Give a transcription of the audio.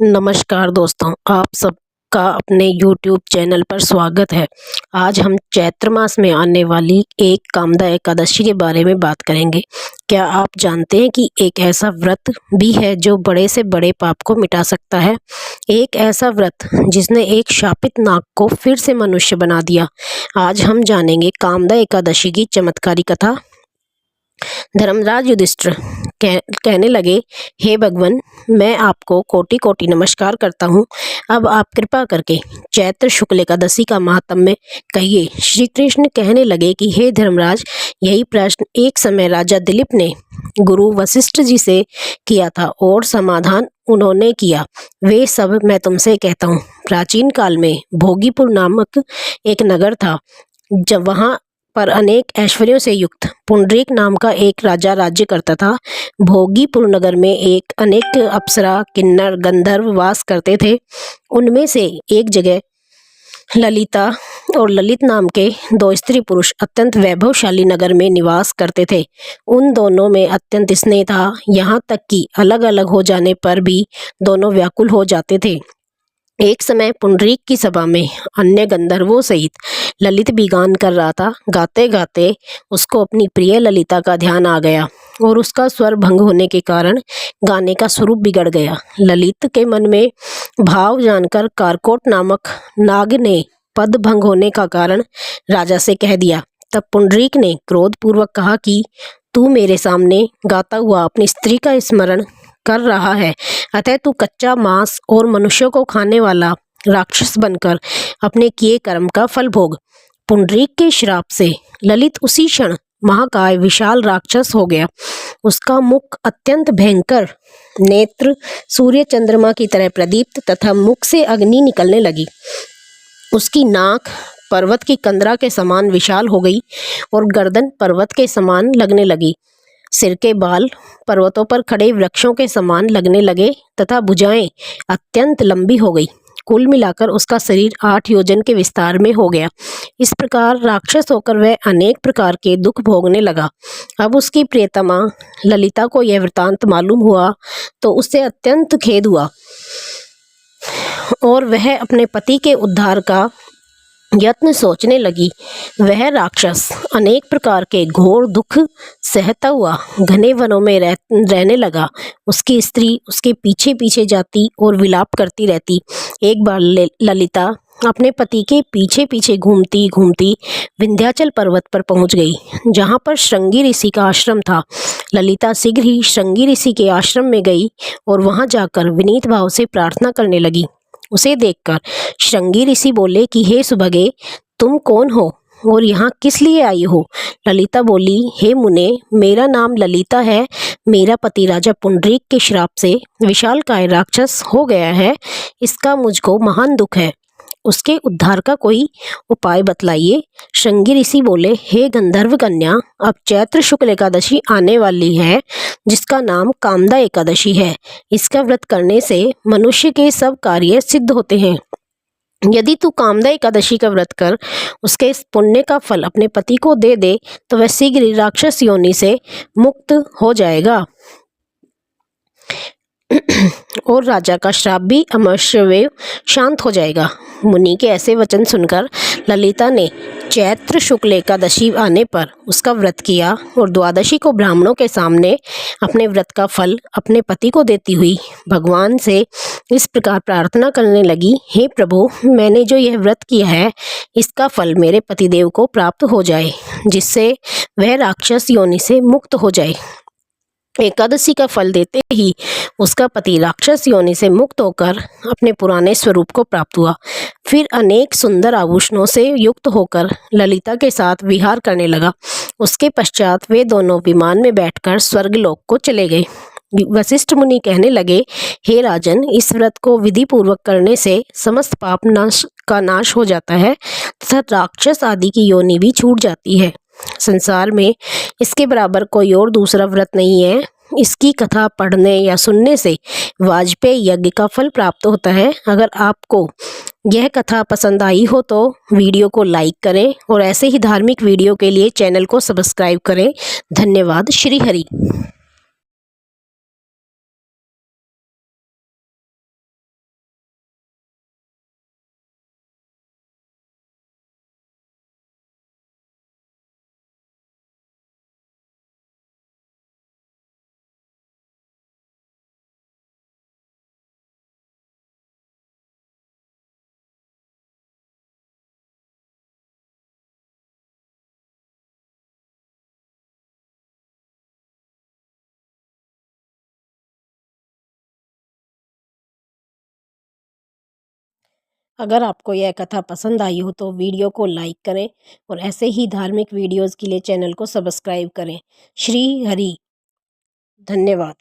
नमस्कार दोस्तों, आप सबका अपने YouTube चैनल पर स्वागत है। आज हम चैत्र मास में आने वाली एक कामदा एकादशी के बारे में बात करेंगे। क्या आप जानते हैं कि एक ऐसा व्रत भी है जो बड़े से बड़े पाप को मिटा सकता है? एक ऐसा व्रत जिसने एक शापित नाग को फिर से मनुष्य बना दिया। आज हम जानेंगे कामदा एकादशी की चमत्कारी कथा। धर्मराज युधिष्ठिर कहने लगे, हे भगवान, मैं आपको कोटि कोटि नमस्कार करता हूँ। अब आप कृपा करके चैत्र शुक्ल एकादशी का महात्म्य कहिए। श्री कृष्ण कहने लगे कि हे धर्मराज, यही प्रश्न एक समय राजा दिलीप ने गुरु वशिष्ठ जी से किया था और समाधान उन्होंने किया। वे सब मैं तुमसे कहता हूँ। प्राचीन काल में भोगीपुर नामक एक नगर था। जब वहाँ पर अनेक ऐश्वर्यों से युक्त पुंडरीक नाम का एक राजा राज्य करता था। भोगीपुर नगर में एक अनेक अप्सरा, किन्नर, गंधर्व वास करते थे। उनमें से एक जगह ललिता और ललित नाम के दो स्त्री पुरुष अत्यंत वैभवशाली नगर में निवास करते थे। उन दोनों में अत्यंत स्नेह था, यहाँ तक कि अलग अलग हो जाने पर भी दोनों व्याकुल हो जाते थे। एक समय पुंडरीक की सभा में अन्य गंधर्वों सहित ललित भी गान कर रहा था। गाते गाते उसको अपनी प्रिय ललिता का ध्यान आ गया और उसका स्वर भंग होने के कारण गाने का स्वरूप बिगड़ गया। ललित के मन में भाव जानकर कारकोट नामक नाग ने पद भंग होने का कारण राजा से कह दिया। तब पुंडरीक ने क्रोधपूर्वक कहा कि तू मेरे सामने गाता हुआ अपनी स्त्री का स्मरण कर रहा है, अतः तू कच्चा मांस और मनुष्यों को खाने वाला राक्षस बनकर अपने किए कर्म का फल भोग। पुंडरीक के श्राप से ललित उसी क्षण महाकाय विशाल राक्षस हो गया। उसका मुख अत्यंत भयंकर, नेत्र सूर्य चंद्रमा की तरह प्रदीप्त तथा मुख से अग्नि निकलने लगी। उसकी नाक पर्वत की कंदरा के समान विशाल हो गई और गर्दन पर्वत के समान लगने लगी। सिर के बाल पर्वतों पर खड़े वृक्षों के समान लगने लगे तथा भुजाएं अत्यंत लंबी हो गई। कुल मिलाकर उसका शरीर 8 योजन के विस्तार में हो गया। इस प्रकार राक्षस होकर वह अनेक प्रकार के दुख भोगने लगा। अब उसकी प्रियतमा ललिता को यह वृतांत मालूम हुआ तो उससे अत्यंत खेद हुआ और वह अपने पति के उद्धार का यत्न सोचने लगी। वह राक्षस अनेक प्रकार के घोर दुख सहता हुआ घने वनों में रहने लगा। उसकी स्त्री उसके पीछे पीछे जाती और विलाप करती रहती। एक बार ललिता अपने पति के पीछे पीछे घूमती घूमती विंध्याचल पर्वत पर पहुंच गई, जहां पर श्रृंगी ऋषि का आश्रम था। ललिता शीघ्र ही श्रृंगी ऋषि के आश्रम में गई और वहां जाकर विनीत भाव से प्रार्थना करने लगी। उसे देखकर श्रृंगी ऋषि बोले कि हे सुभगे, तुम कौन हो और यहाँ किस लिए आई हो? ललिता बोली, हे मुने, मेरा नाम ललिता है। मेरा पति राजा पुंडरीक के श्राप से विशालकाय राक्षस हो गया है। इसका मुझको महान दुख है। उसके उद्धार का कोई उपाय बतलाइए। श्रृंगी ऋषि बोले, हे गंधर्व कन्या, अब चैत्र शुक्ल एकादशी आने वाली है, जिसका नाम कामदा एकादशी है। इसका व्रत करने से मनुष्य के सब कार्य सिद्ध होते हैं। यदि तू कामदा एकादशी का व्रत कर उसके इस पुण्य का फल अपने पति को दे दे तो वह शीघ्र ही राक्षस योनि से मुक्त हो जाएगा और राजा का श्राप भी अवश्य शांत हो जाएगा। मुनि के ऐसे वचन सुनकर ललिता ने चैत्र शुक्ल एकादशी आने पर उसका व्रत किया और द्वादशी को ब्राह्मणों के सामने अपने व्रत का फल अपने पति को देती हुई भगवान से इस प्रकार प्रार्थना करने लगी, हे प्रभु, मैंने जो यह व्रत किया है इसका फल मेरे पतिदेव को प्राप्त हो जाए, जिससे वह राक्षस योनि से मुक्त हो जाए। एकादशी का फल देते ही उसका पति राक्षस योनि से मुक्त होकर अपने पुराने स्वरूप को प्राप्त हुआ। फिर अनेक सुंदर आभूषणों से युक्त होकर ललिता के साथ विहार करने लगा। उसके पश्चात वे दोनों विमान में बैठकर स्वर्गलोक को चले गए। वशिष्ठ मुनि कहने लगे, हे राजन, इस व्रत को विधि पूर्वक करने से समस्त पाप नाश हो जाता है तथा राक्षस आदि की योनि भी छूट जाती है। संसार में इसके बराबर कोई और दूसरा व्रत नहीं है। इसकी कथा पढ़ने या सुनने से वाजपेयी यज्ञ का फल प्राप्त होता है। अगर आपको यह कथा पसंद आई हो तो वीडियो को लाइक करें और ऐसे ही धार्मिक वीडियो के लिए चैनल को सब्सक्राइब करें। धन्यवाद। श्री हरि। अगर आपको यह कथा पसंद आई हो तो वीडियो को लाइक करें और ऐसे ही धार्मिक वीडियोज़ के लिए चैनल को सब्सक्राइब करें। श्री हरि। धन्यवाद।